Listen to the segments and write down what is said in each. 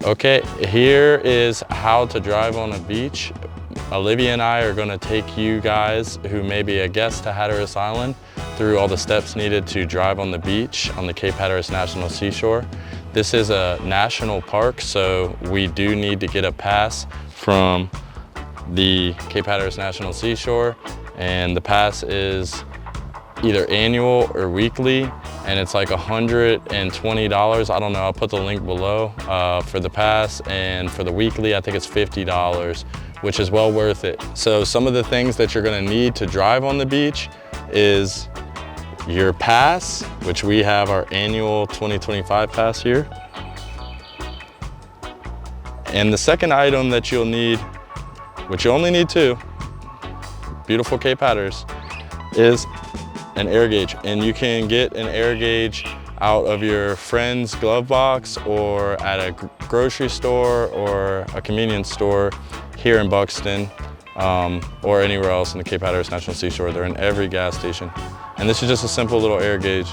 Okay, here is how to drive on a beach. Olivia and I are going to take you guys who may be a guest to Hatteras Island through all the steps needed to drive on the beach on the Cape Hatteras National Seashore. This is a national park, so we do need to get a pass from the Cape Hatteras National Seashore, and the pass is either annual or weekly, and it's like $120. I don't know, I'll put the link below for the pass, and for the weekly, I think it's $50, which is well worth it. So some of the things that you're gonna need to drive on the beach is your pass, which we have our annual 2025 pass here. And the second item that you'll need, which you only need two, beautiful Cape Hatteras, is an air gauge. And you can get an air gauge out of your friend's glove box or at a grocery store or a convenience store here in Buxton or anywhere else in the Cape Hatteras National Seashore. They're in every gas station. And this is just a simple little air gauge.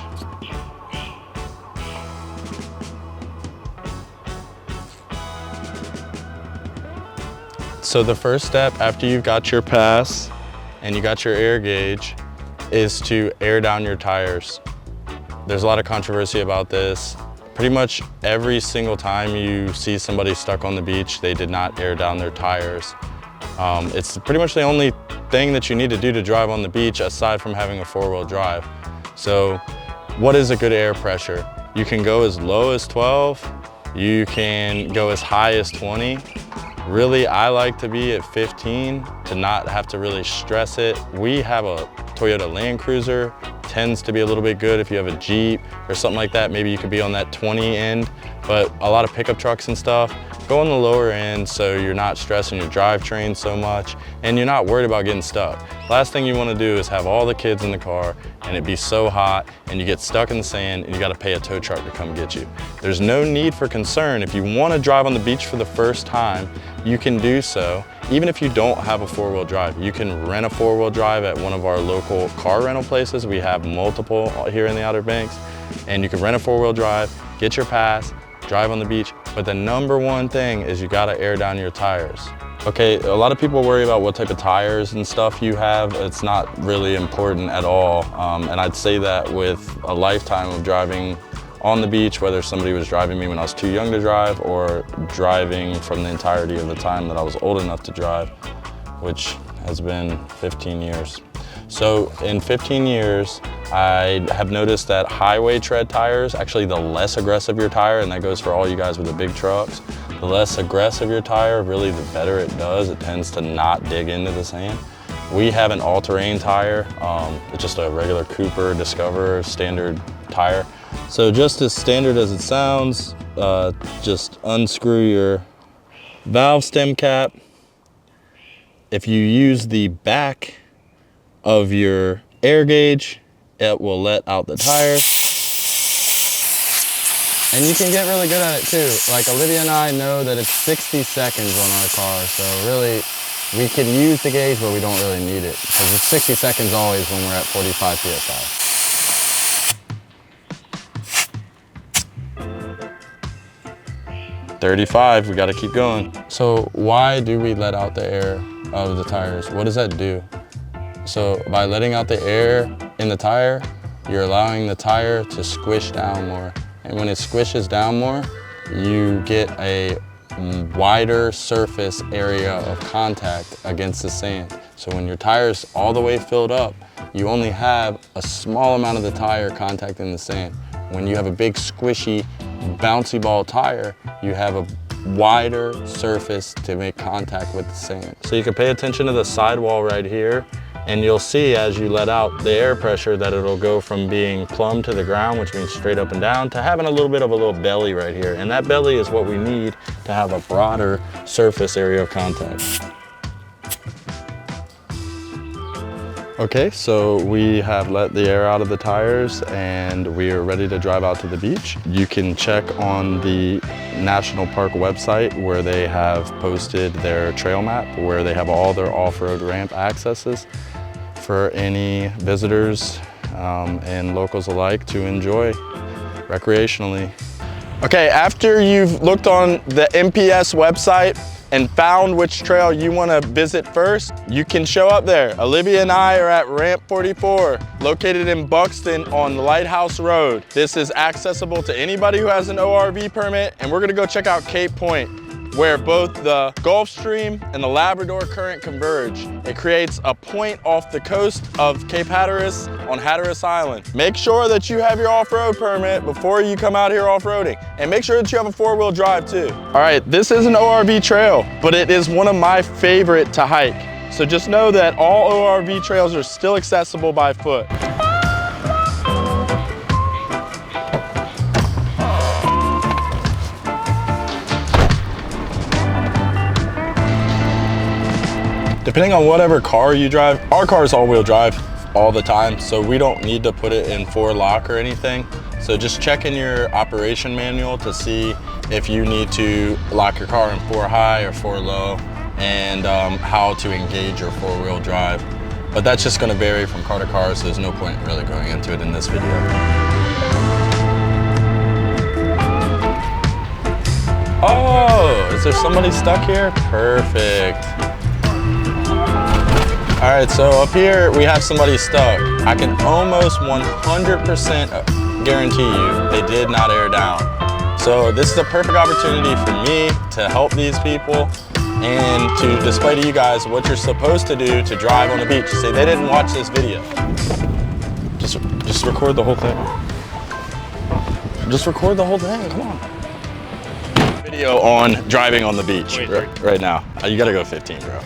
So the first step after you've got your pass and you got your air gauge is to air down your tires. There's a lot of controversy about this. Pretty much every single time you see somebody stuck on the beach, they did not air down their tires. It's pretty much the only thing that you need to do to drive on the beach aside from having a four-wheel drive. So what is a good air pressure? You can go as low as 12, you can go as high as 20. Really, I like to be at 15 to not have to really stress it. We have a Toyota Land Cruiser, tends to be a little bit good. If you have a Jeep or something like that, maybe you could be on that 20 end, but a lot of pickup trucks and stuff, go on the lower end so you're not stressing your drivetrain so much and you're not worried about getting stuck. Last thing you want to do is have all the kids in the car and it be so hot and you get stuck in the sand and you got to pay a tow truck to come get you. There's no need for concern. If you want to drive on the beach for the first time, you can do so. Even if you don't have a four-wheel drive, you can rent a four-wheel drive at one of our local car rental places. We have multiple here in the Outer Banks, and you can rent a four-wheel drive, get your pass, drive on the beach. But the number one thing is you gotta air down your tires. Okay, a lot of people worry about what type of tires and stuff you have. It's not really important at all. And I'd say that with a lifetime of driving on the beach, whether somebody was driving me when I was too young to drive or driving from the entirety of the time that I was old enough to drive, which has been 15 years. So in 15 years, I have noticed that highway tread tires, actually the less aggressive your tire, and that goes for all you guys with the big trucks, the less aggressive your tire, really the better it does. It tends to not dig into the sand. We have an all-terrain tire. It's just a regular Cooper Discover standard tire. So just as standard as it sounds, just unscrew your valve stem cap. If you use the back of your air gauge, it will let out the tire. And you can get really good at it too. Like Olivia and I know that it's 60 seconds on our car, so really we can use the gauge, but we don't really need it because it's 60 seconds always when we're at 45 PSI. 35, we gotta keep going. So why do we let out the air of the tires? What does that do? So by letting out the air in the tire, you're allowing the tire to squish down more. And when it squishes down more, you get a wider surface area of contact against the sand. So when your tire's all the way filled up, you only have a small amount of the tire contacting the sand. When you have a big squishy bouncy ball tire, you have a wider surface to make contact with the sand. So you can pay attention to the sidewall right here, and you'll see as you let out the air pressure that it'll go from being plumb to the ground, which means straight up and down, to having a little bit of a little belly right here. And that belly is what we need to have a broader surface area of contact. Okay, so we have let the air out of the tires and we are ready to drive out to the beach. You can check on the National Park website where they have posted their trail map, where they have all their off-road ramp accesses for any visitors and locals alike to enjoy recreationally. Okay, after you've looked on the MPS website and found which trail you want to visit first, you can show up there. Olivia and I are at Ramp 44, located in Buxton on Lighthouse Road. This is accessible to anybody who has an ORV permit, and we're gonna go check out Cape Point, where both the Gulf Stream and the Labrador Current converge. It creates a point off the coast of Cape Hatteras on Hatteras Island. Make sure that you have your off-road permit before you come out here off-roading, and make sure that you have a four-wheel drive too. All right, this is an ORV trail, but it is one of my favorite to hike. So just know that all ORV trails are still accessible by foot. Depending on whatever car you drive, our car is all-wheel drive all the time, so we don't need to put it in 4-lock or anything. So just check in your operation manual to see if you need to lock your car in 4-high or 4-low, and how to engage your 4-wheel drive. But that's just gonna vary from car to car, so there's no point really going into it in this video. Oh, is there somebody stuck here? Perfect. All right, so up here we have somebody stuck. I can almost 100% guarantee you they did not air down. So this is a perfect opportunity for me to help these people and to display to you guys what you're supposed to do to drive on the beach. Say they didn't watch this video. Just record the whole thing. Just record the whole thing, come on. Video on driving on the beach right now. You gotta go 15, bro.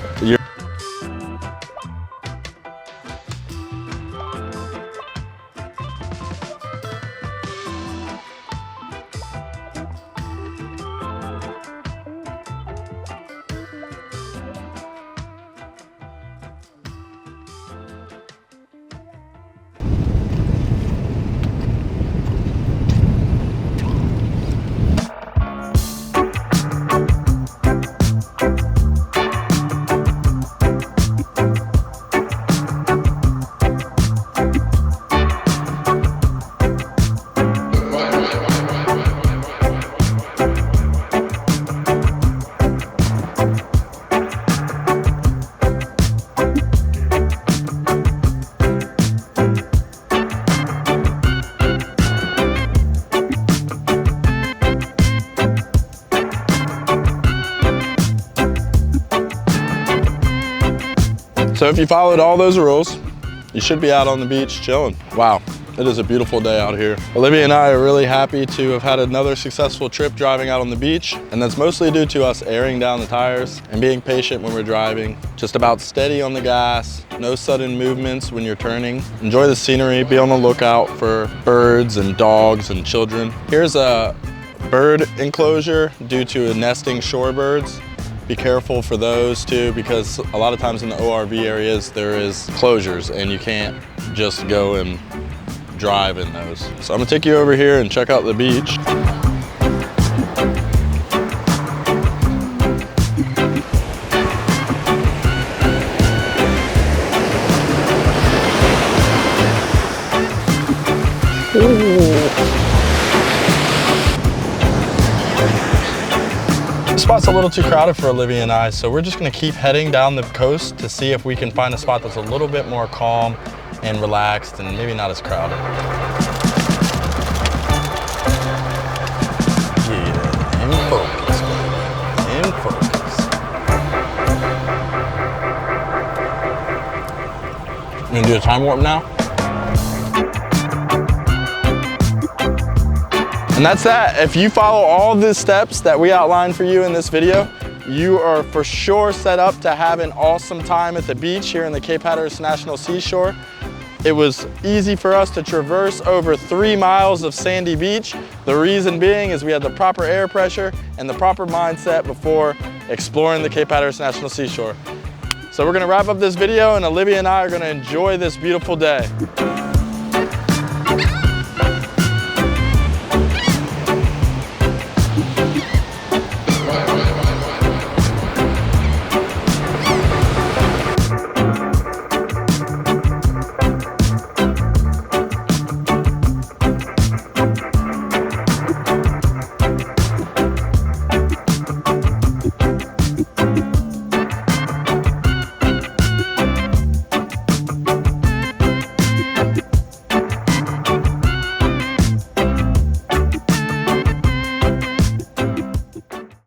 So if you followed all those rules, you should be out on the beach chilling. Wow, it is a beautiful day out here. Olivia and I are really happy to have had another successful trip driving out on the beach, and that's mostly due to us airing down the tires and being patient when we're driving. Just about steady on the gas, no sudden movements when you're turning. Enjoy the scenery, be on the lookout for birds and dogs and children. Here's a bird enclosure due to nesting shorebirds. Be careful for those too, because a lot of times in the ORV areas there is closures and you can't just go and drive in those. So I'm gonna take you over here and check out the beach. This spot's a little too crowded for Olivia and I, so we're just gonna keep heading down the coast to see if we can find a spot that's a little bit more calm and relaxed and maybe not as crowded. Yeah, in focus, baby. In focus. You gonna do a time warp now? And that's that. If you follow all the steps that we outlined for you in this video, you are for sure set up to have an awesome time at the beach here in the Cape Hatteras National Seashore. It was easy for us to traverse over 3 miles of sandy beach. The reason being is we had the proper air pressure and the proper mindset before exploring the Cape Hatteras National Seashore. So we're gonna wrap up this video, and Olivia and I are gonna enjoy this beautiful day.